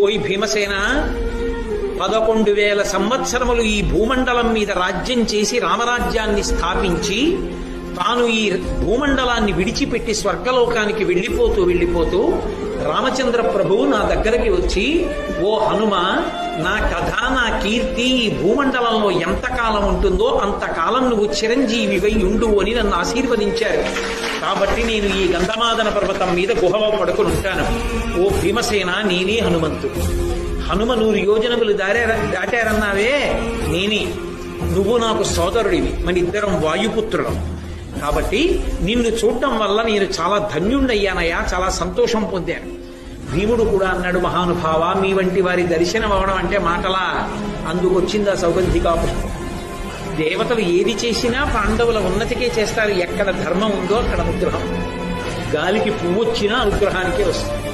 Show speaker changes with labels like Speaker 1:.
Speaker 1: ఓయ్ భీమసేన, 11,000 సంవత్సరములు ఈ భూమండలం మీద రాజ్యం చేసి రామరాజ్యాన్ని స్థాపించి తాను ఈ భూమండలాన్ని విడిచిపెట్టి స్వర్గలోకానికి వెళ్ళిపోతూ రామచంద్ర ప్రభువు నా దగ్గరికి వచ్చి, ఓ హనుమ, నా కథ నా కీర్తి ఈ భూమండలంలో ఎంతకాలం ఉంటుందో అంతకాలం నువ్వు చిరంజీవివై ఉండు అని నన్ను ఆశీర్వదించారు. కాబట్టి నేను ఈ గంధమాదన పర్వతం మీద గుహలో పడుకుని ఉంటాను. ఓ భీమసేన, నేనే హనుమంతుడు. హనుమ 100 యోజనములు దాటారన్నావే, నేనే. నువ్వు నాకు సోదరుడివి, మన ఇద్దరం వాయుపుత్రులం. కాబట్టి నిన్ను చూడటం వల్ల నేను చాలా ధన్యుణ్ణయ్యానయ్యా, చాలా సంతోషం పొందాను. భీముడు కూడా అన్నాడు, మహానుభావ, మీ వంటి వారి దర్శనం అవడం అంటే మాటలా? అందుకొచ్చింది ఆ సౌగంధికా పుష్పం. దేవతలు ఏది చేసినా పాండవుల ఉన్నతికే చేస్తారు. ఎక్కడ ధర్మం ఉందో అక్కడ అనుగ్రహం. గాలికి పువ్వు వచ్చినా అనుగ్రహానికే వస్తుంది.